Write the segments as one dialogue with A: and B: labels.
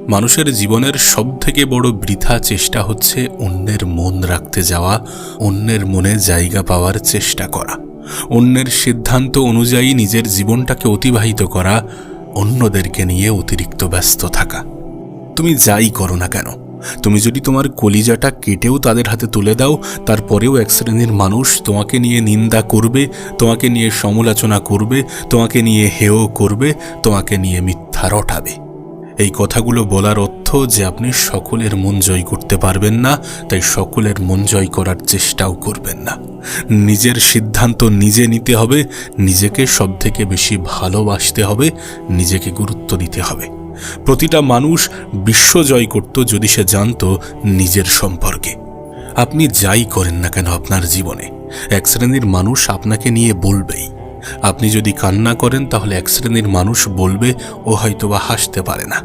A: মানুষের জীবনের সবথেকে বড় বৃথা চেষ্টা হচ্ছে অন্যের মন রাখতে যাওয়া, অন্যের মনে জায়গা পাওয়ার চেষ্টা করা, অন্যের সিদ্ধান্ত অনুযায়ী নিজের জীবনটাকে অতিবাহিত করা, অন্যদেরকে নিয়ে অতিরিক্ত ব্যস্ত থাকা। তুমি যাই করো না কেন, তুমি যদি তোমার কলিজাটা কেটেও তাদের হাতে তুলে দাও, তারপরেও এক শ্রেণীর মানুষ তোমাকে নিয়ে নিন্দা করবে, তোমাকে নিয়ে সমালোচনা করবে, তোমাকে নিয়ে হেয় করবে, তোমাকে নিয়ে মিথ্যা রটাবে। এই কথাগুলো বলার অর্থ যে আপনি সকলের মন জয় করতে পারবেন না, তাই সকলের মন জয় করার চেষ্টাও করবেন না। নিজের সিদ্ধান্ত নিজে নিতে হবে, নিজেকে সবথেকে বেশি ভালোবাসতে হবে, নিজেকে গুরুত্ব দিতে হবে। প্রতিটা মানুষ বিশ্ব জয় করত যদি সে জানত নিজের সম্পর্কে। আপনি যাই করেন না কেন আপনার জীবনে, এক শ্রেণীর মানুষ আপনাকে নিয়ে বলবেই। আপনি যদি কান্না করেন তাহলে এক শ্রেণীর মানুষ বলবে ও হয়তোবা হাসতে পারে না।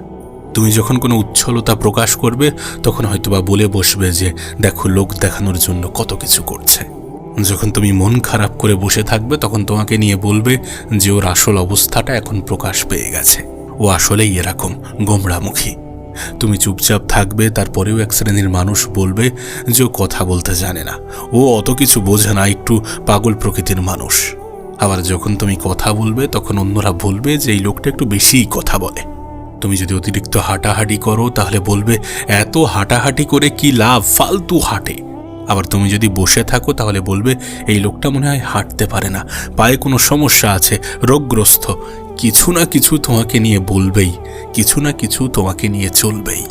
A: তুমি যখন কোনো উচ্ছলতা প্রকাশ করবে তখন হয়তোবা বলে বসবে যে দেখো লোক দেখানোর জন্য কত কিছু করছে। যখন তুমি মন খারাপ করে বসে থাকবে তখন তোমাকে নিয়ে বলবে যে ওর আসল অবস্থাটা এখন প্রকাশ পেয়ে গেছে, ও আসলেই এরকম গোমড়ামুখী। তুমি চুপচাপ থাকবে, তারপরেও এক শ্রেণীর মানুষ বলবে যে ও কথা বলতে জানে না, ও অত কিছু বোঝে না, একটু পাগল প্রকৃতির মানুষ। আবার যখন তুমি কথা বলবে তখন অন্যরা বলবে যে এই লোকটা একটু বেশিই কথা বলে। তুমি যদি অতিরিক্ত হাঁটাহাঁটি করো তাহলে বলবে এত হাঁটাহাঁটি করে কি লাভ, ফালতু হাঁটে। আবার তুমি যদি বসে থাকো তাহলে বলবে এই লোকটা মনে হয় হাঁটতে পারে না, পায়ে কোনো সমস্যা আছে, রোগগ্রস্ত। কিছু না কিছু তোমাকে নিয়ে বলবেই, কিছু না কিছু তোমাকে নিয়ে চলবেই।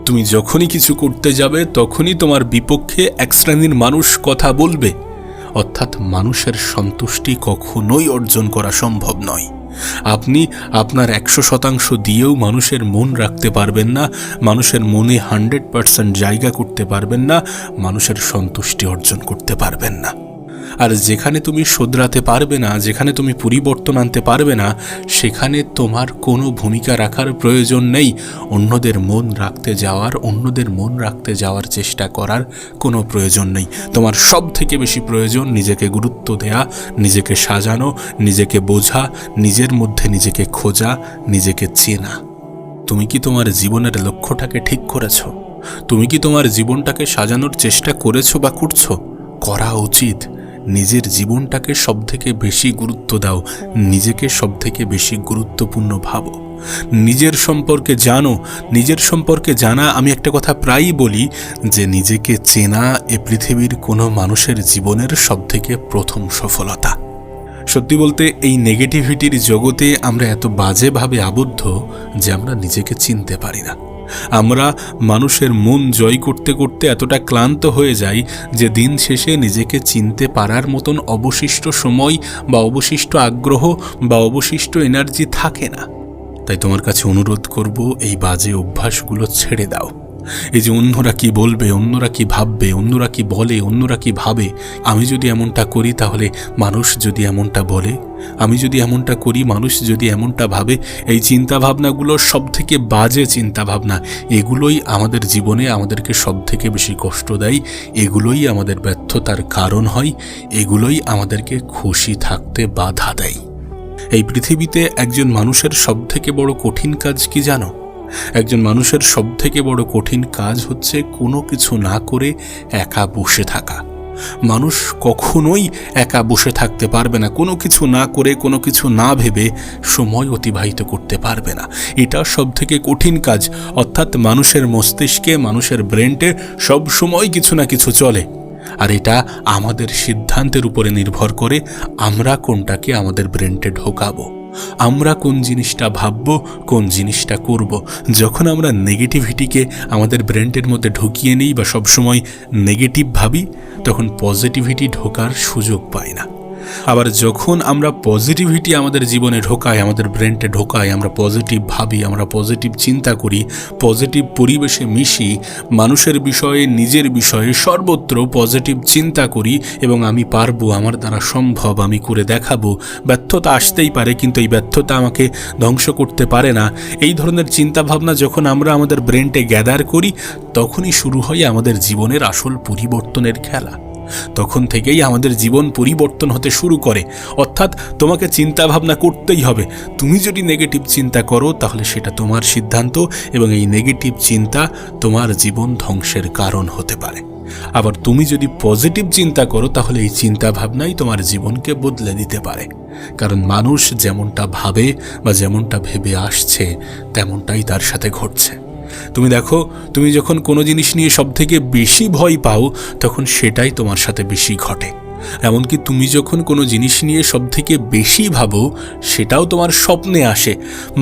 A: তুমি যখনই কিছু করতে যাবে তখনই তোমার বিপক্ষে এক শ্রেণীর মানুষ কথা বলবে। অর্থাৎ মানুষের সন্তুষ্টি কখনোই অর্জন করা সম্ভব নয়। আপনি আপনার 100% দিয়েও মানুষের মন রাখতে পারবেন না, মানুষের মনে 100% জায়গা করতে পারবেন না, মানুষের সন্তুষ্টি অর্জন করতে পারবেন না। আর যেখানে তুমি শোধরাতে পারবে না, যেখানে তুমি পরিবর্তন আনতে পারবে না, সেখানে তোমার কোনো ভূমিকা রাখার প্রয়োজন নেই। অন্যদের মন রাখতে যাওয়ার চেষ্টা করার কোনো প্রয়োজন নেই। তোমার সব থেকে বেশি প্রয়োজন নিজেকে গুরুত্ব দেয়া, নিজেকে সাজানো, নিজেকে বোঝা, নিজের মধ্যে নিজেকে খোঁজা, নিজেকে চেনা। তুমি কি তোমার জীবনের লক্ষ্যটাকে ঠিক করেছো? তুমি কি তোমার জীবনটাকে সাজানোর চেষ্টা করেছো বা করছো? করা উচিত। নিজের জীবনটাকে সবথেকে বেশি গুরুত্ব দাও, নিজেকে সবথেকে বেশি গুরুত্বপূর্ণ ভাবো। নিজের সম্পর্কে জানো। নিজের সম্পর্কে জানা, আমি একটা কথা প্রায়ই বলি যে নিজেকে চেনা এ পৃথিবীর কোনো মানুষের জীবনের সবথেকে প্রথম সফলতা। সত্যি বলতে এই নেগেটিভিটির জগতে আমরা এত বাজেভাবে আবদ্ধ যে আমরা নিজেকে চিনতে পারি না। আমরা মানুষের মন জয় করতে করতে এতটা ক্লান্ত হয়ে যাই যে দিন শেষে নিজেকে চিনতে পারার মতন অবশিষ্ট সময় বা অবশিষ্ট আগ্রহ বা অবশিষ্ট এনার্জি থাকে না। তাই তোমার কাছে অনুরোধ করব, এই বাজে অভ্যাসগুলো ছেড়ে দাও। এই যে অন্যরা কি বলবে, অন্যরা কি ভাববে, অন্যরা কি বলে, অন্যরা কি ভাবে, আমি যদি এমনটা করি তাহলে মানুষ যদি এমনটা বলে, আমি যদি এমনটা করি মানুষ যদি এমনটা ভাবে, এই চিন্তাভাবনাগুলো সবথেকে বাজে চিন্তাভাবনা। এগুলোই আমাদের জীবনে আমাদেরকে সবথেকে বেশি কষ্ট দেয়, এগুলোই আমাদের ব্যর্থতার কারণ হয়, এগুলোই আমাদেরকে খুশি থাকতে বাধা দেয়। এই পৃথিবীতে একজন মানুষের সবথেকে বড় কঠিন কাজ কি জানো? একজন মানুষের সবথেকে বড় কঠিন কাজ হচ্ছে কোনো কিছু না করে একা বসে থাকা। মানুষ কখনোই একা বসে থাকতে পারবে না, কোনো কিছু না করে, কোনো কিছু না ভেবে সময় অতিবাহিত করতে পারবে না। এটা সবথেকে কঠিন কাজ। অর্থাৎ মানুষের মস্তিষ্কে, মানুষের ব্রেনটে সব সময় কিছু না কিছু চলে, আর এটা আমাদের সিদ্ধান্তের উপরে নির্ভর করে আমরা কোনটাকে আমাদের ব্রেনটে ঢোকাবো, আমরা কোন জিনিসটা ভাববো, কোন জিনিসটা করব। যখন আমরা নেগেটিভিটিকে আমাদের ব্রেনের মধ্যে ঢুকিয়ে নিই বা সবসময় নেগেটিভ ভাবি, তখন পজিটিভিটি ঢোকার সুযোগ পাই না। আবার যখন আমরা পজিটিভিটি আমাদের জীবনে ঢোকাই, আমাদের ব্রেনটে ঢোকাই, আমরা পজিটিভ ভাবি, আমরা পজিটিভ চিন্তা করি, পজিটিভ পরিবেশে মিশি, মানুষের বিষয়ে, নিজের বিষয়ে সর্বত্র পজিটিভ চিন্তা করি এবং আমি পারবো, আমার দ্বারা সম্ভব, আমি করে দেখাবো, ব্যর্থতা আসতেই পারে কিন্তু এই ব্যর্থতা আমাকে ধ্বংস করতে পারে না, এই ধরনের চিন্তাভাবনা যখন আমরা আমাদের ব্রেনটে গ্যাদার করি, তখনই শুরু হয় আমাদের জীবনের আসল পরিবর্তনের খেলা। তখন থেকেই আমাদের জীবন পরিবর্তন হতে শুরু করে। অর্থাৎ তোমাকে চিন্তা ভাবনা করতেই হবে। তুমি যদি নেগেটিভ চিন্তা করো তাহলে সেটা তোমার সিদ্ধান্ত, এবং এই নেগেটিভ চিন্তা তোমার জীবন ধ্বংসের কারণ হতে পারে। আবার তুমি যদি পজিটিভ চিন্তা করো তাহলে এই চিন্তা ভাবনাই তোমার জীবনকে বদলে দিতে পারে। কারণ মানুষ যেমনটা ভাবে বা যেমনটা ভেবে আসছে তেমনটাই তার সাথে ঘটছে। তুমি দেখো, তুমি যখন কোনো জিনিস নিয়ে সবথেকে বেশি ভয় পাও তখন সেটাই তোমার সাথে বেশি ঘটে। এমনকি তুমি যখন কোনো জিনিস নিয়ে সবথেকে বেশি ভাবো সেটাও তোমার স্বপ্নে আসে।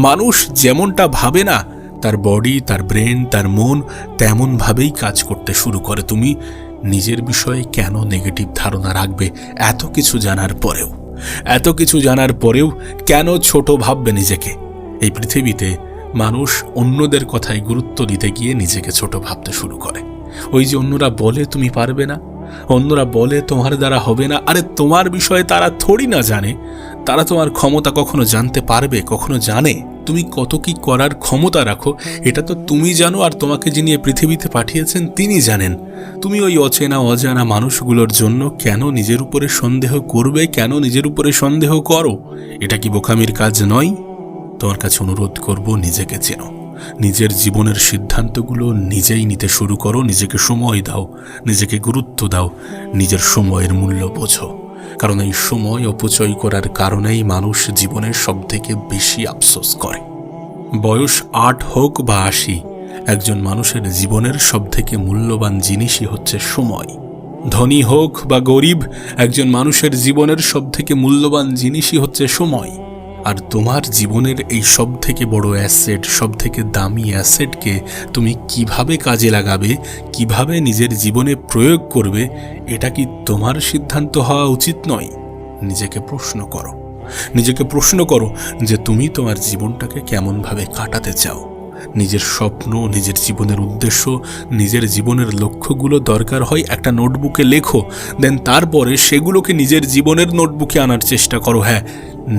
A: মানুষ যেমনটা ভাবে না, তার বডি, তার ব্রেন, তার মন তেমনভাবেই কাজ করতে শুরু করে। তুমি নিজের বিষয়ে কেন নেগেটিভ ধারণা রাখবে? এত কিছু জানার পরেও কেন ছোট ভাববে নিজেকে? এই পৃথিবীতে মানুষ অন্যদের কথায় গুরুত্ব দিতে গিয়ে নিজেকে ছোট ভাবতে শুরু করে। ওই যে অন্যরা বলে তুমি পারবে না, অন্যরা বলে তোমার দ্বারা হবে না, আরে তোমার বিষয়ে তারা থোড়ি না জানে। তারা তোমার ক্ষমতা কখনো জানতে পারবে? কখনো জানে? তুমি কত কি করার ক্ষমতা রাখো এটা তো তুমি জানো, আর তোমাকে যিনি পৃথিবীতে পাঠিয়েছেন তিনি জানেন। তুমি ওই অচেনা অজানা মানুষগুলোর জন্য কেন নিজের উপরে সন্দেহ করবে? কেন নিজের উপরে সন্দেহ করো? এটা কি বোকামির কাজ নয়? তোমার কাছে অনুরোধ করব, নিজেকে চেনো, নিজের জীবনের সিদ্ধান্তগুলো নিজেই নিতে শুরু করো। নিজেকে সময় দাও, নিজেকে গুরুত্ব দাও, নিজের সময়ের মূল্য বোঝো। কারণ এই সময় অপচয় করার কারণেই মানুষ জীবনের সবথেকে বেশি আফসোস করে। বয়স ৮ হোক বা ৮০, একজন মানুষের জীবনের সবথেকে মূল্যবান জিনিসই হচ্ছে সময়। ধনী হোক বা গরিব, একজন মানুষের জীবনের সবথেকে মূল্যবান জিনিসই হচ্ছে সময়। আর তোমার জীবনের এই সব থেকে বড় অ্যাসেট, সব থেকে দামি অ্যাসেটকে তুমি কিভাবে কাজে লাগাবে, কিভাবে নিজের জীবনে প্রয়োগ করবে, এটা কি তোমার সিদ্ধান্ত হওয়া উচিত নয়? নিজেকে প্রশ্ন করো যে তুমি তোমার জীবনটাকে কেমনভাবে কাটাতে চাও। নিজের স্বপ্ন, নিজের জীবনের উদ্দেশ্য, নিজের জীবনের লক্ষ্যগুলো দরকার হয় একটা নোটবুকে লেখো, দেন তারপরে সেগুলোকে নিজের জীবনের নোটবুকে আনার চেষ্টা করো। হ্যাঁ,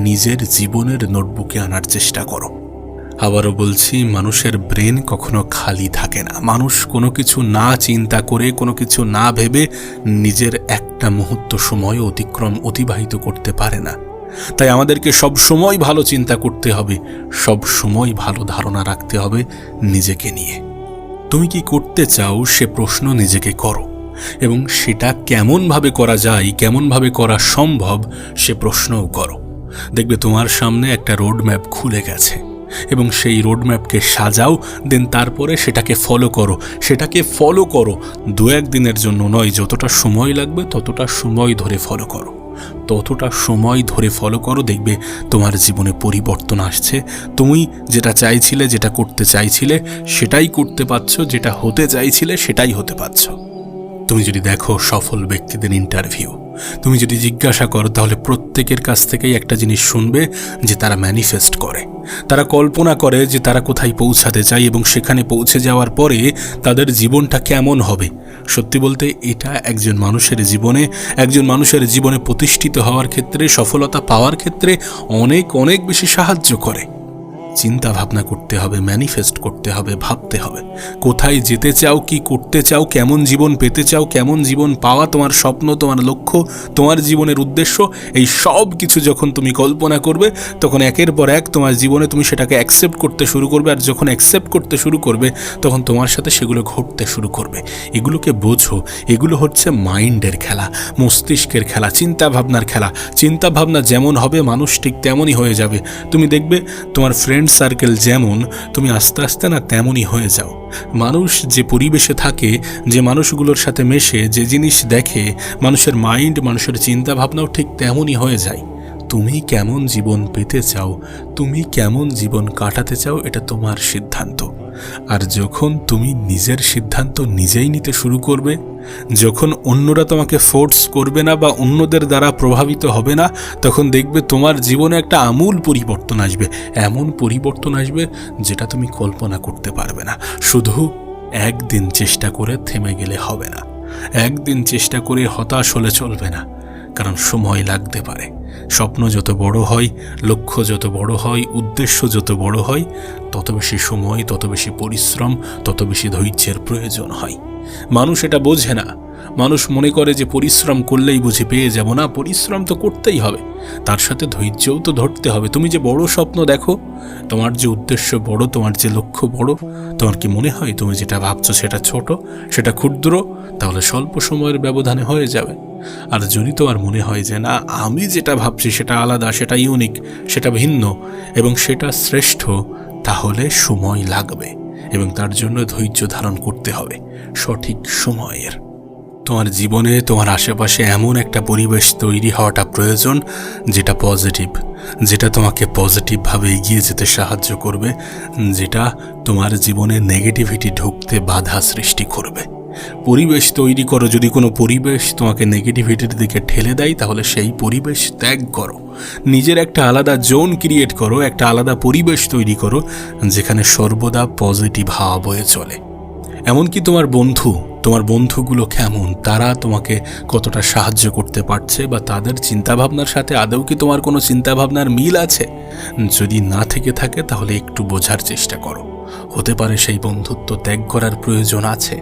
A: নিজের জীবনের নোটবুকে আনার চেষ্টা করো। আবারও বলছি, মানুষের ব্রেন কখনো খালি থাকে না। মানুষ কোনো কিছু না চিন্তা করে, কোনো কিছু না ভেবে নিজের একটা মুহূর্ত সময় অতিবাহিত করতে পারে না। তাই আমাদেরকে সব সময় ভালো চিন্তা করতে হবে, সব সময় ভালো ধারণা রাখতে হবে নিজেকে নিয়ে। তুমি কি করতে চাও সে প্রশ্ন নিজেকে করো, এবং সেটা কেমনভাবে করা যায়, কেমনভাবে করা সম্ভব সে প্রশ্নও করো। দেখবে তোমার সামনে একটা রোড ম্যাপ খুলে গেছে, এবং সেই রোড ম্যাপকে সাজাও, দেন তারপরে সেটাকে ফলো করো। 2-1 দিনের জন্য নয়, যতটা সময় লাগবে ততটা সময় ধরে ফলো করো। দেখবে তোমার জীবনে পরিবর্তন আসছে। তুমি যেটা চাইছিলে, যেটা করতে চাইছিলে সেটাই করতে পারছো, যেটা হতে চাইছিলে সেটাই হতে পারছো। তুমি যদি দেখো সফল ব্যক্তিদের ইন্টারভিউ, তুমি যদি জিজ্ঞাসা করো, তাহলে প্রত্যেকের কাছ থেকেই একটা জিনিস শুনবে যে তারা ম্যানিফেস্ট করে, তারা কল্পনা করে যে তারা কোথায় পৌঁছাতে চায় এবং সেখানে পৌঁছে যাওয়ার পরে তাদের জীবনটা কেমন হবে। সত্যি বলতে এটা একজন মানুষের জীবনে প্রতিষ্ঠিত হওয়ার ক্ষেত্রে, সফলতা পাওয়ার ক্ষেত্রে অনেক অনেক বেশি সাহায্য করে। চিন্তা ভাবনা করতে হবে, ম্যানিফেস্ট করতে হবে, ভাবতে হবে কোথায় যেতে চাও, কি করতে চাও, কেমন জীবন পেতে চাও, কেমন জীবন পাওয়া তোমার স্বপ্ন, তোমার লক্ষ্য, তোমার জীবনের উদ্দেশ্য। এই সব কিছু যখন তুমি কল্পনা করবে তখন একের পর এক তোমার জীবনে তুমি সেটাকে অ্যাকসেপ্ট করতে শুরু করবে। আর যখন অ্যাকসেপ্ট করতে শুরু করবে তখন তোমার সাথে সেগুলো ঘটতে শুরু করবে। এগুলোকে বোঝো, এগুলো হচ্ছে মাইন্ডের খেলা, মস্তিষ্কের খেলা, চিন্তা ভাবনার খেলা। চিন্তা ভাবনা যেমন হবে মানুষ ঠিক তেমনই হয়ে যাবে। তুমি দেখবে তোমার ফ্রেন্ড সার্কেল যেমন, তুমি আস্তে আস্তে না তেমনই হয়ে যাও। মানুষ যে পরিবেশে থাকে, যে মানুষগুলোর সাথে মেশে, যে জিনিস দেখে, মানুষের মাইন্ড, মানুষের চিন্তা ভাবনাও ঠিক তেমনই হয়ে যায়। তুমি কেমন জীবন পেতে চাও, তুমি কেমন জীবন কাটাতে চাও, এটা তোমার সিদ্ধান্ত। আর যখন তুমি নিজের সিদ্ধান্ত নিজেই নিতে শুরু করবে, যখন অন্যরা তোমাকে ফোর্স করবে না বা অন্যদের দ্বারা প্রভাবিত হবে না, তখন দেখবে তোমার জীবনে একটা আমূল পরিবর্তন আসবে। এমন পরিবর্তন আসবে যেটা তুমি কল্পনা করতে পারবে না। শুধু একদিন চেষ্টা করে থেমে গেলে হবে না, একদিন চেষ্টা করে হতাশ হলে চলবে না, কারণ সময় লাগতে পারে। স্বপ্ন যত বড় হয়, লক্ষ্য যত বড় হয়, উদ্দেশ্য যত বড় হয়, তত বেশি সময়, তত বেশি পরিশ্রম, তত বেশি ধৈর্যের প্রয়োজন হয়। মানুষ এটা বোঝে না। মানুষ মনে করে যে পরিশ্রম করলেই বুঝি পেয়ে যাব, না, পরিশ্রম তো করতেই হবে, তার সাথে ধৈর্যও তো ধরতে হবে। তুমি যে বড় স্বপ্ন দেখো, তোমার যে উদ্দেশ্য বড়, তোমার যে লক্ষ্য বড়, তোমার কি মনে হয় তুমি যেটা ভাবছো সেটা ছোট, সেটা ক্ষুদ্র? তাহলে স্বল্প সময়ের ব্যবধানে হয়ে যাবে। আর যদি তোমার মনে হয় যে না, আমি যেটা ভাবছি সেটা আলাদা, সেটা ইউনিক, সেটা ভিন্ন এবং সেটা শ্রেষ্ঠ, তাহলে সময় লাগবে এবং তার জন্য ধৈর্য ধারণ করতে হবে সঠিক সময়ের। তোমার জীবনে তোমার আশেপাশে এমন একটা পরিবেশ তৈরি হওয়াটা প্রয়োজন যেটা পজিটিভ, যেটা তোমাকে পজিটিভভাবে এগিয়ে যেতে সাহায্য করবে, যেটা তোমার জীবনে নেগেটিভিটি ঢুকতে বাধা সৃষ্টি করবে। পরিবেশ তৈরি করো। যদি কোনো পরিবেশ তোমাকে নেগেটিভিটির দিকে ঠেলে দেয়, তাহলে সেই পরিবেশ ত্যাগ করো। নিজের একটা আলাদা জোন ক্রিয়েট করো, একটা আলাদা পরিবেশ তৈরি করো যেখানে সর্বদা পজিটিভ হাওয়া বয়ে চলে। এমনকি তোমার বন্ধুগুলো কেমন, তারা তোমাকে কতটা সাহায্য করতে পারছে, বা তাদের চিন্তাভাবনার সাথে আদৌ কি তোমার কোনো চিন্তাভাবনার মিল আছে? যদি না থেকে থাকে তাহলে একটু বোঝার চেষ্টা করো। হতে পারে সেই বন্ধুত্ব ত্যাগ করার প্রয়োজন আছে।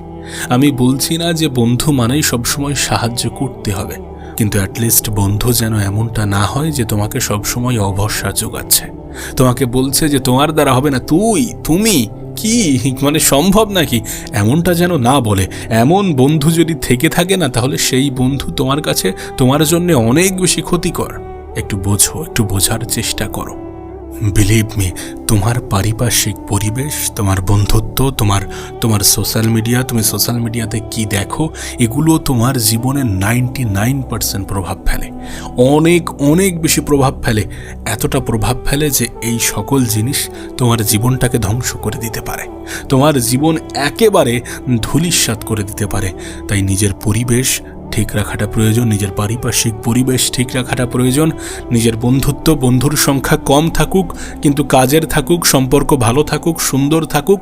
A: আমি বলছি না যে বন্ধু মানেই সবসময় সাহায্য করতে হবে, কিন্তু অ্যাটলিস্ট বন্ধু যেন এমনটা না হয় যে তোমাকে সবসময় অভরসা যোগাচ্ছে, তোমাকে বলছে যে তোমার দ্বারা হবে না, তুমি কি মানে সম্ভব নাকি, এমনটা যেন না বলে। এমন বন্ধু যদি থেকে থাকে না, তাহলে সেই বন্ধু তোমার কাছে তোমার জন্য অনেক বেশি ক্ষতিকর। একটু বোঝো, একটু বোঝার চেষ্টা করো। বিলিভ মি, তোমার পারিপার্শ্বিক পরিবেশ, তোমার বন্ধুত্ব, তোমার সোশ্যাল মিডিয়া, তুমি সোশ্যাল মিডিয়াতে কি দেখো, এগুলো তোমার জীবনে 99% প্রভাব ফেলে। অনেক অনেক বেশি প্রভাব ফেলে। এতটা প্রভাব ফেলে যে এই সকল জিনিস তোমার জীবনটাকে ধ্বংস করে দিতে পারে, তোমার জীবন একেবারে ধূলিসাৎ করে দিতে পারে। তাই নিজের পরিবেশ ঠিক রাখাটা প্রয়োজন, নিজের পারিপার্শ্বিক পরিবেশ ঠিক রাখাটা প্রয়োজন। নিজের বন্ধুর সংখ্যা কম থাকুক, কিন্তু কাজের থাকুক, সম্পর্ক ভালো থাকুক, সুন্দর থাকুক,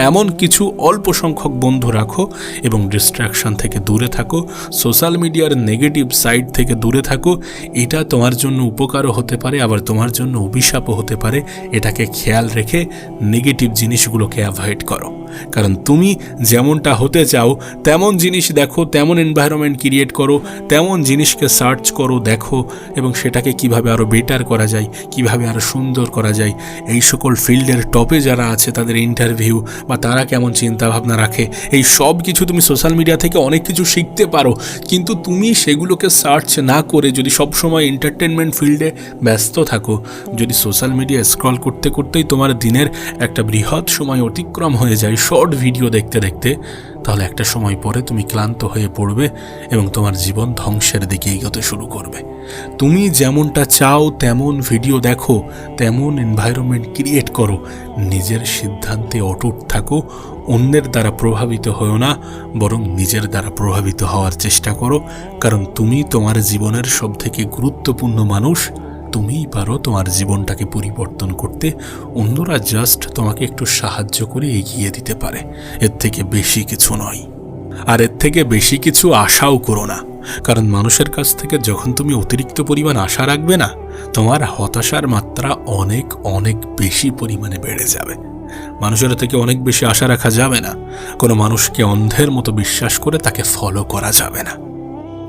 A: এমন কিছু অল্প সংখ্যক বন্ধু রাখো এবং ডিস্ট্র্যাকশন থেকে দূরে থাকো, সোশ্যাল মিডিয়ার নেগেটিভ সাইড থেকে দূরে থাকো। এটা তোমার জন্য উপকারও হতে পারে, আবার তোমার জন্য অভিশাপও হতে পারে। এটাকে খেয়াল রেখে নেগেটিভ জিনিসগুলোকে অ্যাভয়েড করো। কারণ তুমি যেমনটা হতে চাও তেমন জিনিস দেখো, তেমন এনভায়রনমেন্ট ক্রিয়েট করো, তেমন জিনিসকে সার্চ করো, দেখো এবং সেটাকে কিভাবে আরও বেটার করা যায়, কিভাবে আরও সুন্দর করা যায়। এই সকল ফিল্ডের টপে যারা আছে তাদের ইন্টারভিউ বা তারা কেমন চিন্তাভাবনা রাখে, এই সব কিছু তুমি সোশ্যাল মিডিয়া থেকে অনেক কিছু শিখতে পারো। কিন্তু তুমি সেগুলোকে সার্চ না করে যদি সবসময় এন্টারটেনমেন্ট ফিল্ডে ব্যস্ত থাকো, যদি সোশ্যাল মিডিয়া স্ক্রল করতে করতেই তোমার দিনের একটা বৃহৎ সময় অতিক্রম হয়ে যায় শর্ট ভিডিও দেখতে দেখতে, তাহলে একটা সময় পরে তুমি ক্লান্ত হয়ে পড়বে এবং তোমার জীবন ধ্বংসের দিকে এগোতে শুরু করবে। তুমি যেমনটা চাও তেমন ভিডিও দেখো, তেমন এনভায়রনমেন্ট ক্রিয়েট করো, নিজের সিদ্ধান্তে অটুট থাকো, অন্যের দ্বারা প্রভাবিত হও না, বরং নিজের দ্বারা প্রভাবিত হওয়ার চেষ্টা করো। কারণ তুমি তোমার জীবনের সবথেকে গুরুত্বপূর্ণ মানুষ। তুমিই পারো তোমার জীবনটাকে পরিবর্তন করতে, অন্যরা জাস্ট তোমাকে একটু সাহায্য করে এগিয়ে দিতে পারে, এর থেকে বেশি কিছু নয়। আর এর থেকে বেশি কিছু আশাও করো না, কারণ মানুষের কাছ থেকে যখন তুমি অতিরিক্ত পরিমাণ আশা রাখবে না, তোমার হতাশার মাত্রা অনেক অনেক বেশি পরিমাণে বেড়ে যাবে। মানুষের থেকে অনেক বেশি আশা রাখা যাবে না। কোনো মানুষকে অন্ধের মতো বিশ্বাস করে তাকে ফলো করা যাবে না।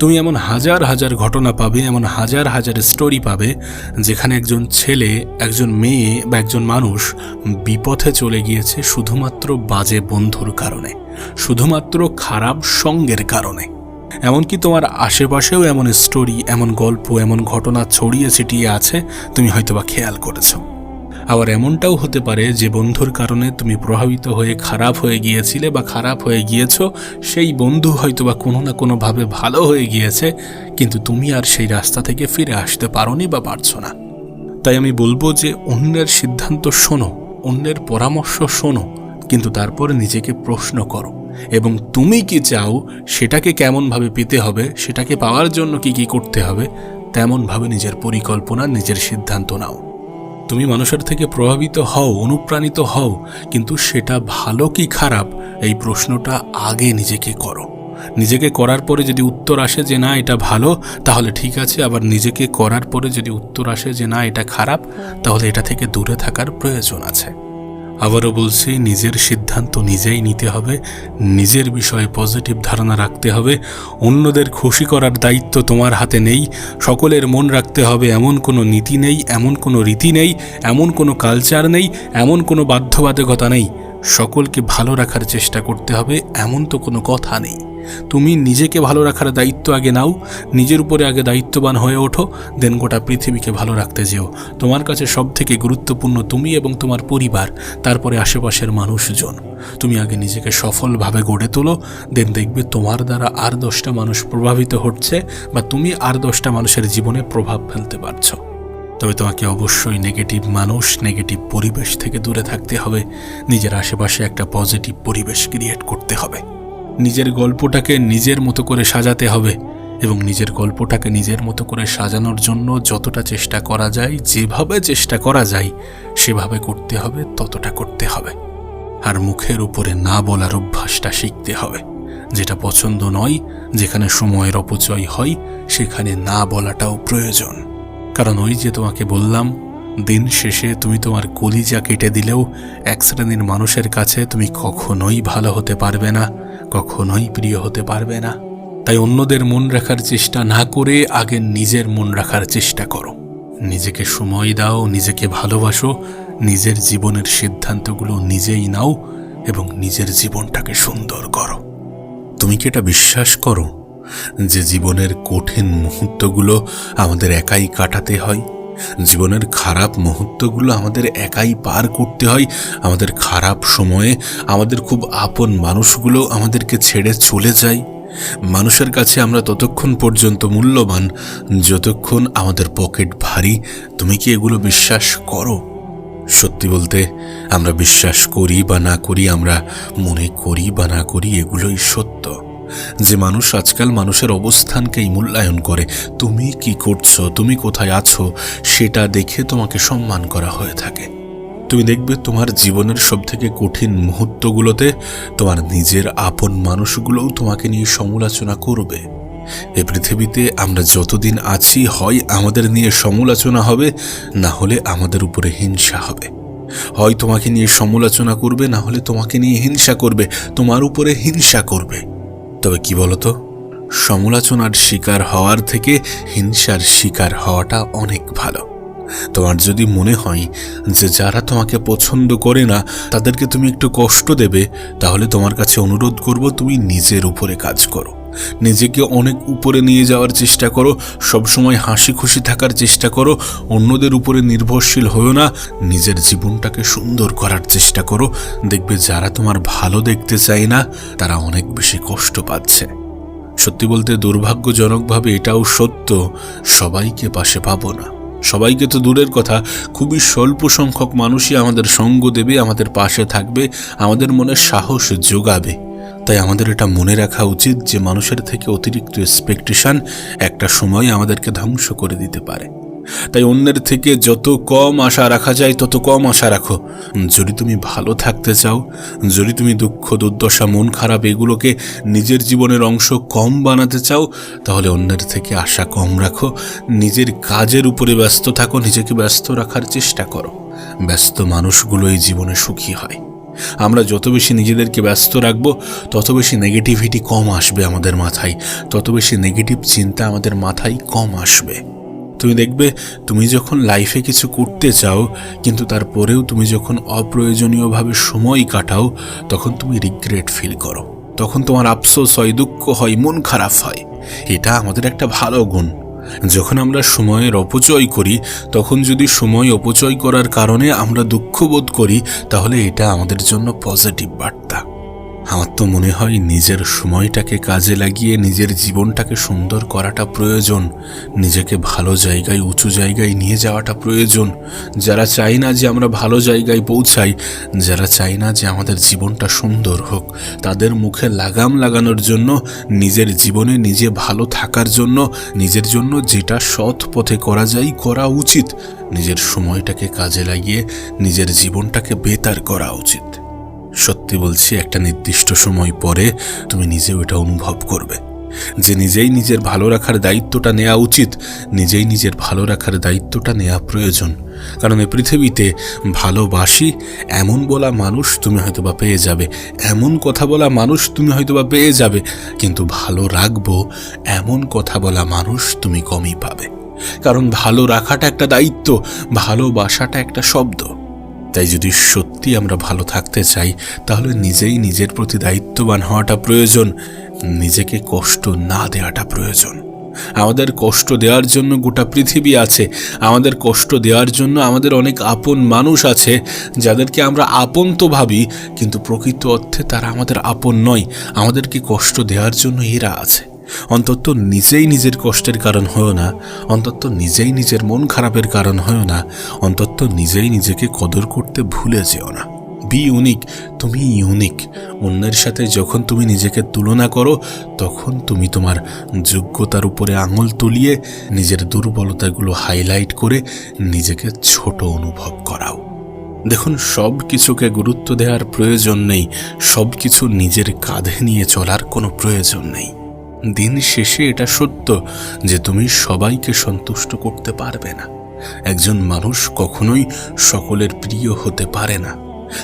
A: তুমি এমন হাজার হাজার ঘটনা পাবে, এমন হাজার হাজার স্টোরি পাবে যেখানে একজন ছেলে, একজন মেয়ে বা একজন মানুষ বিপথে চলে গিয়েছে শুধুমাত্র বাজে বন্ধুর কারণে, শুধুমাত্র খারাপ সঙ্গের কারণে। এমনকি তোমার আশেপাশেও এমন স্টোরি, এমন গল্প, এমন ঘটনা ছড়িয়ে ছিটিয়ে আছে, তুমি হয়তোবা খেয়াল করেছো। আবার এমনটাও হতে পারে যে বন্ধুর কারণে তুমি প্রভাবিত হয়ে খারাপ হয়ে গিয়েছিলে বা খারাপ হয়ে গিয়েছো, সেই বন্ধু হয়তোবা কোনো না কোনোভাবে ভালো হয়ে গিয়েছে, কিন্তু তুমি আর সেই রাস্তা থেকে ফিরে আসতে পারোনি বা পারছো না। তাই আমি বলবো যে অন্যের সিদ্ধান্ত শোনো, অন্যের পরামর্শ শোনো, কিন্তু তারপর নিজেকে প্রশ্ন করো এবং তুমি কি চাও, সেটাকে কেমনভাবে পেতে হবে, সেটাকে পাওয়ার জন্য কি কি করতে হবে, তেমনভাবে নিজের পরিকল্পনা, নিজের সিদ্ধান্ত নাও। তুমি মানুষের থেকে প্রভাবিত হও, অনুপ্রাণিত হও, কিন্তু সেটা ভালো কি খারাপ এই প্রশ্নটা আগে নিজেকে করো। নিজেকে করার পরে যদি উত্তর আসে যে না এটা ভালো, তাহলে ঠিক আছে। আবার নিজেকে করার পরে যদি উত্তর আসে যে না এটা খারাপ, তাহলে এটা থেকে দূরে থাকার প্রয়োজন আছে। আবারও বলছি, নিজের সিদ্ধান্ত নিজেই নিতে হবে, নিজের বিষয়ে পজিটিভ ধারণা রাখতে হবে। অন্যদের খুশি করার দায়িত্ব তোমার হাতে নেই। সকলের মন রাখতে হবে এমন কোনো নীতি নেই, এমন কোনো রীতি নেই, এমন কোনো কালচার নেই, এমন কোনো বাধ্যবাধকতা নেই। সকলকে ভালো রাখার চেষ্টা করতে হবে এমন তো কোনো কথা নেই। তুমি নিজেকে ভালো রাখার দায়িত্ব আগে নাও, নিজের উপরে আগে দায়িত্ববান হয়ে ওঠো, দেন গোটা পৃথিবীকে ভালো রাখতে যেও। তোমার কাছে সব থেকে গুরুত্বপূর্ণ তুমি এবং তোমার পরিবার, তারপরে আশেপাশের মানুষজন। তুমি আগে নিজেকে সফলভাবে গড়ে তোলো, দেন দেখবে তোমার দ্বারা আর 10টা মানুষ প্রভাবিত হচ্ছে, বা তুমি আর 10টা মানুষের জীবনে প্রভাব ফেলতে পারছো। তবে তোমাকে অবশ্যই নেগেটিভ মানুষ, নেগেটিভ পরিবেশ থেকে দূরে থাকতে হবে। নিজের আশেপাশে একটা পজিটিভ পরিবেশ ক্রিয়েট করতে হবে। নিজের গল্পটাকে নিজের মতো করে সাজাতে হবে, এবং নিজের গল্পটাকে নিজের মতো করে সাজানোর জন্য যতটা চেষ্টা করা যায়, যেভাবে চেষ্টা করা যায় সেভাবে করতে হবে, ততটা করতে হবে। আর মুখের উপরে না বলার অভ্যাসটা শিখতে হবে। যেটা পছন্দ নয়, যেখানে সময়ের অপচয় হয়, সেখানে না বলাটাও প্রয়োজন। কারণ ওই যে তোমাকে বললাম, দিন শেষে তুমি তোমার কলিজা কেটে দিলেও এক শ্রেণীর মানুষের কাছে তুমি কখনোই ভালো হতে পারবে না, কখনোই প্রিয় হতে পারবে না। তাই অন্যদের মন রাখার চেষ্টা না করে আগে নিজের মন রাখার চেষ্টা করো। নিজেকে সময় দাও, নিজেকে ভালোবাসো, নিজের জীবনের সিদ্ধান্তগুলো নিজেই নাও এবং নিজের জীবনটাকে সুন্দর করো। তুমি কি এটা বিশ্বাস করো যে জীবনের কঠিন মুহূর্তগুলো আমাদের একাই কাটাতে হয়? জীবনের খারাপ মুহূর্তগুলো আমাদের একাই পার করতে হয়। আমাদের খারাপ সময়ে আমাদের খুব আপন মানুষগুলো আমাদেরকে ছেড়ে চলে যায়। মানুষের কাছে আমরা ততক্ষণ পর্যন্ত মূল্যবান যতক্ষণ আমাদের পকেট ভারী। তুমি কি এগুলো বিশ্বাস করো? সত্যি বলতে, আমরা বিশ্বাস করি বা না করি, আমরা মনে করি বা না করি, এগুলোই সত্য। যে মানুষ আজকাল মানুষের অবস্থানকেই মূল্যায়ন করে, তুমি কি করছো, তুমি কোথায় আছো, সেটা দেখে তোমাকে সম্মান করা হয়ে থাকে। তুমি দেখবে তোমার জীবনের সবথেকে কঠিন মুহূর্তগুলোতে তোমার নিজের আপন মানুষগুলোও তোমাকে নিয়ে সমালোচনা করবে। এই পৃথিবীতে আমরা যতদিন আছি, হয় আমাদের নিয়ে সমালোচনা হবে, না হলে আমাদের উপরে হিংসা হবে। হয় তোমাকে নিয়ে সমালোচনা করবে, না হলে তোমাকে নিয়ে হিংসা করবে, তোমার উপরে হিংসা করবে। তবে কি বলতো, সমালোচনার শিকার হওয়ার থেকে হিংসার শিকার হওয়াটা অনেক ভালো। তোমার যদি মনে হয় যে যারা তোমাকে পছন্দ করে না তাদেরকে তুমি একটু কষ্ট দেবে, তাহলে তোমার কাছে অনুরোধ করব, তুমি নিজের উপরে কাজ করো। নিজেকে অনেক উপরে নিয়ে যাওয়ার চেষ্টা করো, সবসময় হাসি খুশি থাকার চেষ্টা করো, অন্যদের উপরে নির্ভরশীল হও না, নিজের জীবনটাকে সুন্দর করার চেষ্টা করো। দেখবে যারা তোমার ভালো দেখতে চায় না তারা অনেক বেশি কষ্ট পাচ্ছে। সত্যি বলতে দুর্ভাগ্যজনকভাবে এটাও সত্য, সবাইকে পাশে পাবো না। সবাইকে তো দূরের কথা, খুবই স্বল্প সংখ্যক মানুষই আমাদের সঙ্গ দেবে, আমাদের পাশে থাকবে, আমাদের মনে সাহস যোগাবে। তাই আমাদের এটা মনে রাখা উচিত যে মানুষের থেকে অতিরিক্ত এক্সপেকটেশন একটা সময় আমাদেরকে ধ্বংস করে দিতে পারে। তাই অন্যের থেকে যত কম আশা রাখা যায় তত কম আশা রাখো। যদি তুমি ভালো থাকতে চাও, যদি তুমি দুঃখ, দুর্দশা, মন খারাপ এগুলোকে নিজের জীবনের অংশ কম বানাতে চাও, তাহলে অন্যের থেকে আশা কম রাখো। নিজের কাজের উপরে ব্যস্ত থাকো, নিজেকে ব্যস্ত রাখার চেষ্টা করো। ব্যস্ত মানুষগুলোই জীবনে সুখী হয়। আমরা যত বেশি নিজেদেরকে ব্যস্ত রাখবো, তত বেশি নেগেটিভিটি কম আসবে আমাদের মাথায়, তত বেশি নেগেটিভ চিন্তা আমাদের মাথায় কম আসবে। তুমি দেখবে, তুমি যখন লাইফে কিছু করতে চাও কিন্তু তারপরেও তুমি যখন অপ্রয়োজনীয়ভাবে সময় কাটাও, তখন তুমি রিগ্রেট ফিল করো, তখন তোমার আফসোস হয়, দুঃখ হয়, মন খারাপ হয়। এটা আমাদের একটা ভালো গুণ। যখন আমরা সময়ের অপচয় করি, তখন যদি সময় অপচয় করার কারণে আমরা দুঃখ বোধ করি, তাহলে এটা আমাদের জন্য পজিটিভ বার্তা। আমার তো মনে হয় নিজের সময়টাকে কাজে লাগিয়ে নিজের জীবনটাকে সুন্দর করাটা প্রয়োজন, নিজেকে ভালো জায়গায়, উঁচু জায়গায় নিয়ে যাওয়াটা প্রয়োজন। যারা চায় না যে আমরা ভালো জায়গায় পৌঁছাই, যারা চায় না যে আমাদের জীবনটা সুন্দর হোক, তাদের মুখে লাগাম লাগানোর জন্য, নিজের জীবনে নিজে ভালো থাকার জন্য, নিজের জন্য যেটা সৎ পথে করা যায় করা উচিত, নিজের সময়টাকে কাজে লাগিয়ে নিজের জীবনটাকে বেতার করা উচিত। সত্যি বলছি, একটা নির্দিষ্ট সময় পরে তুমি নিজেও এটা অনুভব করবে যে নিজেই নিজের ভালো রাখার দায়িত্বটা নেওয়া উচিত, নিজেই নিজের ভালো রাখার দায়িত্বটা নেওয়া প্রয়োজন। কারণ এই পৃথিবীতে ভালোবাসি এমন বলা মানুষ তুমি হয়তোবা পেয়ে যাবে, এমন কথা বলা মানুষ তুমি হয়তোবা পেয়ে যাবে, কিন্তু ভালো রাখবো এমন কথা বলা মানুষ তুমি কমই পাবে। কারণ ভালো রাখাটা একটা দায়িত্ব, ভালোবাসাটা একটা শব্দ। তাই যদি সত্যি আমরা ভালো থাকতে চাই, তাহলে নিজেই নিজের প্রতি দায়িত্ববান হওয়াটা প্রয়োজন, নিজেকে কষ্ট না দেওয়াটা প্রয়োজন। আমাদের কষ্ট দেওয়ার জন্য গোটা পৃথিবী আছে, আমাদের কষ্ট দেওয়ার জন্য আমাদের অনেক আপন মানুষ আছে, যাদেরকে আমরা আপন তো ভাবি, কিন্তু প্রকৃত অর্থে তারা আমাদের আপন নয়। আমাদেরকে কষ্ট দেওয়ার জন্য এরা আছে। অন্তত নিজেই নিজের কষ্টের কারণ হয়েও না, অন্তত নিজেই নিজের মন খারাপের কারণ হয়েও না, অন্তত নিজেই নিজেকে কদর করতে ভুলে যেও না। বি ইউনিক, তুমি ইউনিক। অন্যের সাথে যখন তুমি নিজেকে তুলনা করো, তখন তুমি তোমার যোগ্যতার উপরে আঙুল তুলিয়ে নিজের দুর্বলতাগুলো হাইলাইট করে নিজেকে ছোট অনুভব করাও। দেখুন, সব কিছুকে গুরুত্ব দেওয়ার প্রয়োজন নেই, সব কিছু নিজের কাঁধে নিয়ে চলার কোনো প্রয়োজন নেই। দিন শেষে এটা সত্য যে তুমি সবাইকে সন্তুষ্ট করতে পারবে না। একজন মানুষ কখনোই সকলের প্রিয় হতে পারে না।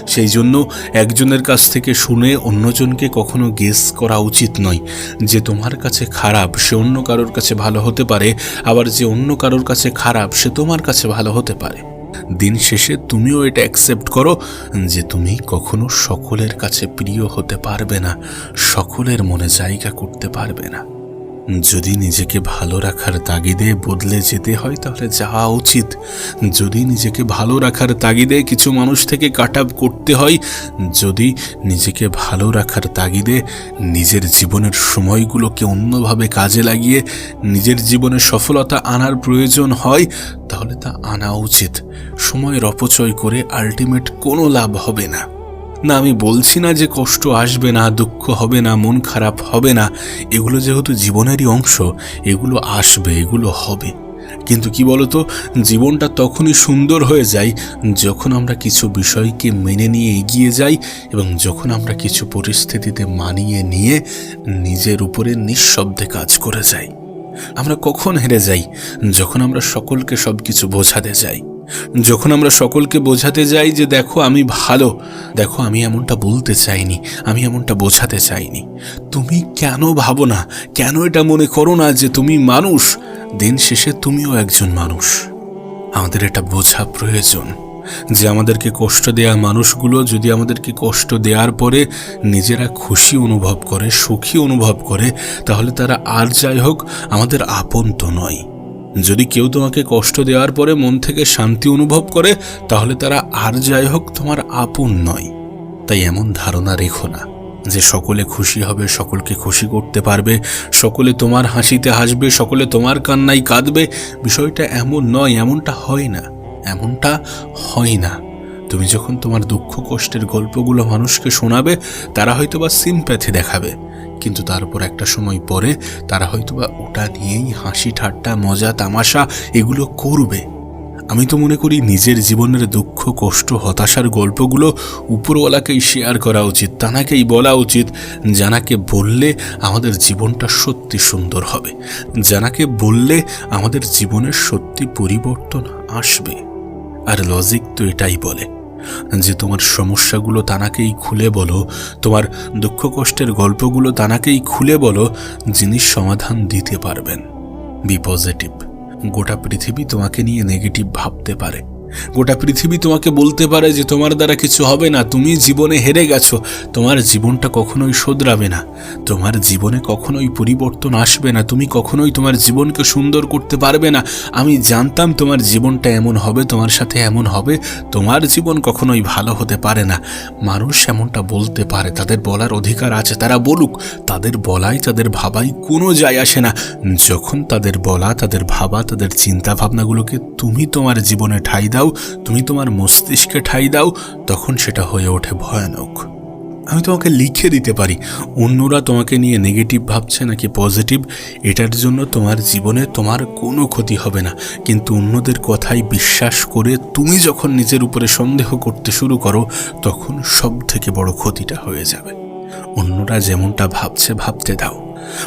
A: সেই জন্য একজনের কাছ থেকে শুনে অন্যজনকে কখনো গেস করা উচিত নয়। যে তোমার কাছে খারাপ সে অন্য কারোর কাছে ভালো হতে পারে, আবার যে অন্য কারোর কাছে খারাপ সে তোমার কাছে ভালো হতে পারে। দিন শেষে তুমিও এটা অ্যাকসেপ্ট করো যে তুমি কখনো সকলের কাছে প্রিয় হতে পারবে না, সকলের মনে জায়গা করতে পারবে না। যদি নিজেকে ভালো রাখার তাগিদে বদলে যেতে হয় তাহলে যাওয়া উচিত। যদি নিজেকে ভালো রাখার তাগিদে কিছু মানুষ থেকে কাট আপ করতে হয়, যদি নিজেকে ভালো রাখার তাগিদে নিজের জীবনের সময়গুলোকে অন্যভাবে কাজে লাগিয়ে নিজের জীবনে সফলতা আনার প্রয়োজন হয়, তাহলে তা আনা উচিত। সময়ের অপচয় করে আলটিমেট কোনো লাভ হবে না। না, আমি বলছি না যে কষ্ট আসবে না, দুঃখ হবে না, মন খারাপ হবে না। এগুলো যেহেতু জীবনেরই অংশ, এগুলো আসবে, এগুলো হবে। কিন্তু কি বলতো, জীবনটা তখনই সুন্দর হয়ে যায় যখন আমরা কিছু বিষয়কে মেনে নিয়ে এগিয়ে যাই এবং যখন আমরা কিছু পরিস্থিতিতে মানিয়ে নিয়ে নিজের উপরে নিঃশব্দে কাজ করে যাই। আমরা কখন হেরে যাই? যখন আমরা সকলকে সবকিছু বোঝাতে যাই, যখন আমরা সকলকে বোঝাতে যাই যে দেখো আমি ভালো, দেখো আমি এমনটা বলতে চাইনি, আমি এমনটা বোঝাতে চাইনি। তুমি কেন ভাবো না, কেন এটা মনে করো না যে তুমি মানুষ? দিন শেষে তুমিও একজন মানুষ। আমাদের এটা বোঝা প্রয়োজন যে আমাদেরকে কষ্ট দেওয়া মানুষগুলো যদি আমাদেরকে কষ্ট দেওয়ার পরে নিজেরা খুশি অনুভব করে, সুখী অনুভব করে, তাহলে তারা আর যাই হোক আমাদের আপন তো নয়। যদি কেউ তোমাকে কষ্ট দেওয়ার পরে মন থেকে শান্তি অনুভব করে, তাহলে তারা আর যাই হোক তোমার আপন নয়। তাই এমন ধারণা রেখো না যে সকলে খুশি হবে, সকলকে খুশি করতে পারবে, সকলে তোমার হাসিতে হাসবে, সকলে তোমার কান্নায় কাঁদবে। বিষয়টা এমন নয়, এমনটা হয় না, এমনটা হয় না। তুমি যখন তোমার দুঃখ কষ্টের গল্পগুলো মানুষকে শোনাবে, তারা হয়তোবা সিম্প্যাথি দেখাবে, কিন্তু তারপর একটা সময় পরে তারা হয়তোবা ওটা নিয়েই হাসি ঠাট্টা মজা তামাশা এগুলো করবে। আমি তো মনে করি নিজের জীবনের দুঃখ কষ্ট হতাশার গল্পগুলো উপরওয়ালাকেই শেয়ার করা উচিত, তানাকেই বলা উচিত, জানাকে বললে আমাদের জীবনটা সত্যি সুন্দর হবে, জানাকে বললে আমাদের জীবনের সত্যি পরিবর্তন আসবে। আর লজিক তো এটাই বলে যে তোমার সমস্যাগুলো তানাকেই খুলে বলো, তোমার দুঃখ কষ্টের গল্পগুলো তানাকেই খুলে বলো, যিনি সমাধান দিতে পারবেন। B positive. গোটা পৃথিবী তোমাকে নিয়ে নেগেটিভ ভাবতে পারে, গোটা পৃথিবী তোমাকে বলতে পারে যে তোমার দ্বারা কিছু হবে না, তুমি জীবনে হেরে গেছো, তোমার জীবনটা কখনোই শোধরাবে না, তোমার জীবনে কখনোই পরিবর্তন আসবে না, তুমি কখনোই তোমার জীবনকে সুন্দর করতে পারবে না। আমি জানতাম তোমার জীবনটা এমন হবে, তোমার সাথে এমন হবে, তোমার জীবন কখনোই ভালো হতে পারে না। মানুষ এমনটা বলতে পারে, তাদের বলার অধিকার আছে, তারা বলুক। তাদের বলাই তাদের ভাবাই কোনো যায় আসে না। যখন তাদের বলা, তাদের ভাবা, তাদের চিন্তা ভাবনাগুলোকে তুমি তোমার জীবনে ঠাঁই দাও, তুমি তোমার মস্তিষ্কে ঠাঁই দাও, তখন সেটা হয়ে ওঠে ভয়ানক। আমি তোমাকে লিখে দিতে পারি অন্যরা তোমাকে নিয়ে নেগেটিভ ভাবছে নাকি পজিটিভ, এটার জন্য তোমার জীবনে তোমার কোনো ক্ষতি হবে না। কিন্তু অন্যদের কথাই বিশ্বাস করে তুমি যখন নিজের উপরে সন্দেহ করতে শুরু করো, তখন সব থেকে বড় ক্ষতিটা হয়ে যাবে। অন্যরা যেমনটা ভাবছে ভাবতে দাও,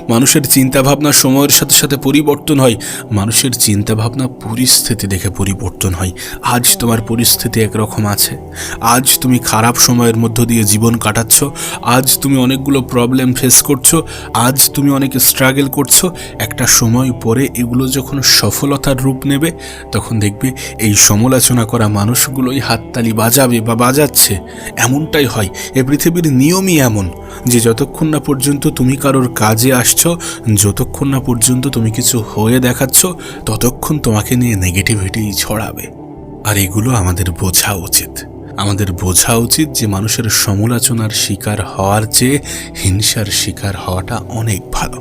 A: মানুষের চিন্তাভাবনা সময়ের সাথে সাথে পরিবর্তন হয়, মানুষের চিন্তাভাবনা পরিস্থিতি দেখে পরিবর্তন হয়। আজ তোমার পরিস্থিতি একরকম আছে, আজ তুমি খারাপ সময়ের মধ্য দিয়ে জীবন কাটাচ্ছ, আজ তুমি অনেকগুলো প্রবলেম ফেস করছো, আজ তুমি অনেক স্ট্রাগল করছো। একটা সময় পরে এগুলো যখন সফলতার রূপ নেবে, তখন দেখবে এই সমালোচনা করা মানুষগুলোই হাততালি বাজাবে বা বাজাচ্ছে। এমনটাই হয়, এ পৃথিবীর নিয়মই এমন যে যতক্ষণ না পর্যন্ত তুমি কারোর কাজে আসছো, যতক্ষণ না পর্যন্ত তুমি কিছু হয়ে দেখাচ্ছ, ততক্ষণ তোমাকে নিয়ে নেগেটিভিটি ছড়াবে। আর এগুলো আমাদের বোঝা উচিত। আমাদের বোঝা উচিত যে মানুষের সমালোচনার শিকার হওয়ার চেয়ে হিংসার শিকার হওয়াটা অনেক ভালো।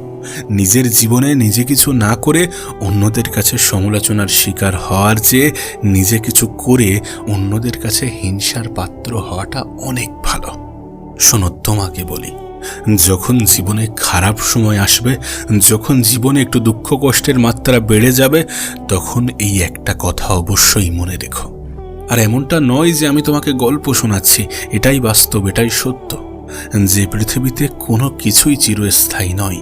A: নিজের জীবনে নিজে কিছু না করে অন্যদের কাছে সমালোচনার শিকার হওয়ার চেয়ে নিজে কিছু করে অন্যদের কাছে হিংসার পাত্র হওয়াটা অনেক ভালো। শোনো, তোমাকে বলি, যখন জীবনে খারাপ সময় আসবে, যখন জীবনে একটু দুঃখ কষ্টের মাত্রা বেড়ে যাবে, তখন এই একটা কথা অবশ্যই মনে রেখো। আর এমনটা নয় যে আমি তোমাকে গল্প শোনাচ্ছি, এটাই বাস্তব, এটাই সত্য, যে পৃথিবীতে কোনো কিছুই চিরস্থায়ী নয়।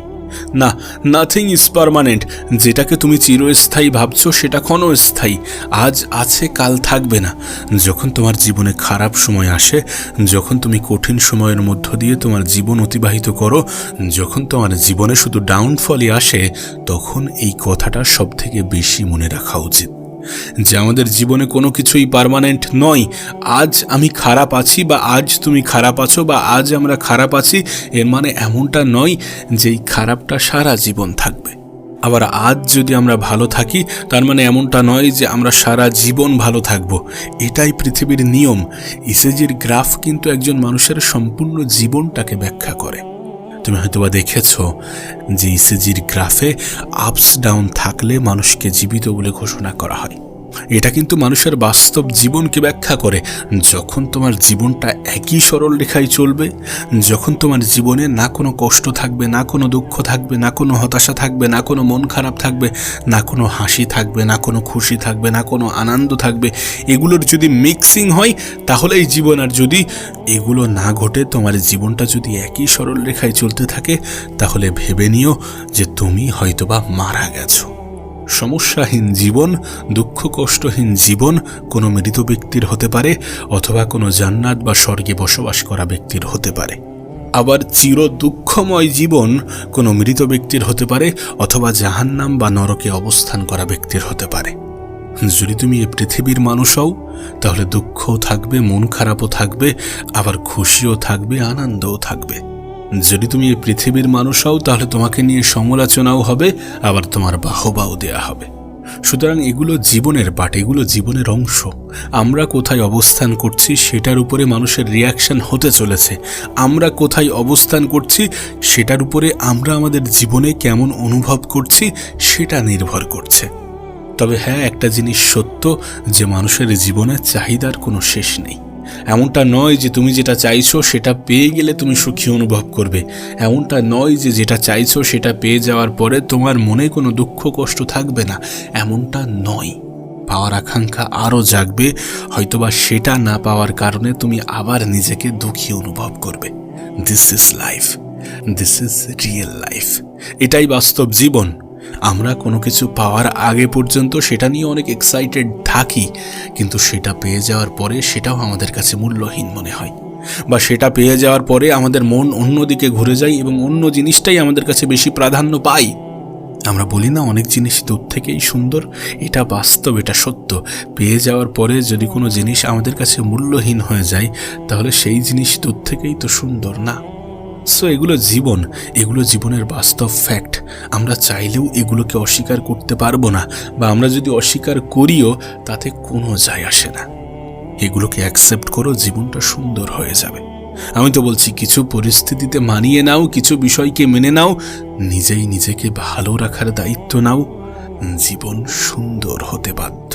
A: না, নাথিং ইজ পার্মানেন্ট। যেটাকে তুমি চিরস্থায়ী ভাবছো সেটা ক্ষণস্থায়ী। আজ আছে, কাল থাকবে না। যখন তোমার জীবনে খারাপ সময় আসে, যখন তুমি কঠিন সময়ের মধ্য দিয়ে তোমার জীবন অতিবাহিত করো, যখন তোমার জীবনে শুধু ডাউনফলই আসে, তখন এই কথাটা সব থেকে বেশি মনে রাখা উচিত যে আমাদের জীবনে কোনো কিছুই পার্মানেন্ট নয়। আজ আমি খারাপ আছি বা আজ তুমি খারাপ আছো বা আজ আমরা খারাপ আছি, এর মানে এমনটা নয় যে এই খারাপটা সারা জীবন থাকবে। আবার আজ যদি আমরা ভালো থাকি, তার মানে এমনটা নয় যে আমরা সারা জীবন ভালো থাকব। এটাই পৃথিবীর নিয়ম। ইসিজির গ্রাফ কিন্তু একজন মানুষের সম্পূর্ণ জীবনটাকে ব্যাখ্যা করে। তুমি হয়তোবা দেখেছ যে ইসিজির গ্রাফে আপস ডাউন থাকলে মানুষকে জীবিত বলে ঘোষণা করা হয়। এটা কিন্তু মানুষের বাস্তব জীবনকে ব্যাখ্যা করে। যখন তোমার জীবনটা একই সরল রেখায় চলবে, যখন তোমার জীবনে না কোনো কষ্ট থাকবে, না কোনো দুঃখ থাকবে, না কোনো হতাশা থাকবে, না কোনো মন খারাপ থাকবে, না কোনো হাসি থাকবে, না কোনো খুশি থাকবে, না কোনো আনন্দ থাকবে, এগুলোর যদি মিক্সিং হয় তাহলে এই জীবন। আর যদি এগুলো না ঘটে, তোমার জীবনটা যদি একই সরল রেখায় চলতে থাকে, তাহলে ভেবে নিও যে তুমি হয়তোবা মারা গেছো। সমস্যাহীন জীবন, দুঃখ কষ্টহীন জীবন কোনো মৃত ব্যক্তির হতে পারে, অথবা কোনো জান্নাত বা স্বর্গে বসবাস করা ব্যক্তির হতে পারে। আবার চির দুঃখময় জীবন কোনো মৃত ব্যক্তির হতে পারে, অথবা জাহান্নাম বা নরকে অবস্থান করা ব্যক্তির হতে পারে। যদি তুমি এই পৃথিবীর মানুষ হও, তাহলে দুঃখও থাকবে, মন খারাপও থাকবে, আবার খুশিও থাকবে, আনন্দও থাকবে। যদি তুমি এই পৃথিবীর মানুষ হও, তাহলে তোমাকে নিয়ে সমালোচনাও হবে, আবার তোমার বাহবাও দেয়া হবে। সুতরাং এগুলো জীবনের পাঠ, এগুলো জীবনের অংশ। আমরা কোথায় অবস্থান করছি সেটার উপরে মানুষের রিয়াকশন হতে চলেছে। আমরা কোথায় অবস্থান করছি সেটার উপরে আমরা আমাদের জীবনে কেমন অনুভব করছি সেটা নির্ভর করছে। তবে হ্যাঁ, একটা জিনিস সত্য যে মানুষের জীবনে চাহিদার কোনো শেষ নেই। এমনটা নয় যে তুমি যেটা চাইছো সেটা পেয়ে গেলে তুমি সুখী অনুভব করবে। এমনটা নয় যে যেটা চাইছো সেটা পেয়ে যাওয়ার পরে তোমার মনে কোনো দুঃখ কষ্ট থাকবে না। এমনটা নয়। পাওয়ার আকাঙ্ক্ষা আরও জাগবে, হয়তোবা সেটা না পাওয়ার কারণে তুমি আবার নিজেকে দুঃখী অনুভব করবে। This is life, this is real life. এটাই বাস্তব জীবন। আমরা কোনো কিছু পাওয়ার আগে পর্যন্ত সেটা নিয়ে অনেক এক্সাইটেড থাকি, কিন্তু সেটা পেয়ে যাওয়ার পরে সেটাও আমাদের কাছে মূল্যহীন মনে হয়, বা সেটা পেয়ে যাওয়ার পরে আমাদের মন অন্যদিকে ঘুরে যায় এবং অন্য জিনিসটাই আমাদের কাছে বেশি প্রাধান্য পাই। আমরা বলি না অনেক জিনিস দূর থেকেই সুন্দর। এটা বাস্তব, এটা সত্য। পেয়ে যাওয়ার পরে যদি কোনো জিনিস আমাদের কাছে মূল্যহীন হয়ে যায়, তাহলে সেই জিনিস দূর থেকেই তো সুন্দর না। সো এগুলো জীবন, এগুলো জীবনের বাস্তব ফ্যাক্ট। আমরা চাইলেও এগুলোকে অস্বীকার করতে পারবো না, বা আমরা যদি অস্বীকার করিও তাতে কোনো যায় আসে না। এগুলোকে অ্যাকসেপ্ট করো, জীবনটা সুন্দর হয়ে যাবে। আমি তো বলছি কিছু পরিস্থিতিতে মানিয়ে নাও, কিছু বিষয়কে মেনে নাও, নিজেই নিজেকে ভালো রাখার দায়িত্ব নাও, জীবন সুন্দর হতে বাধ্য।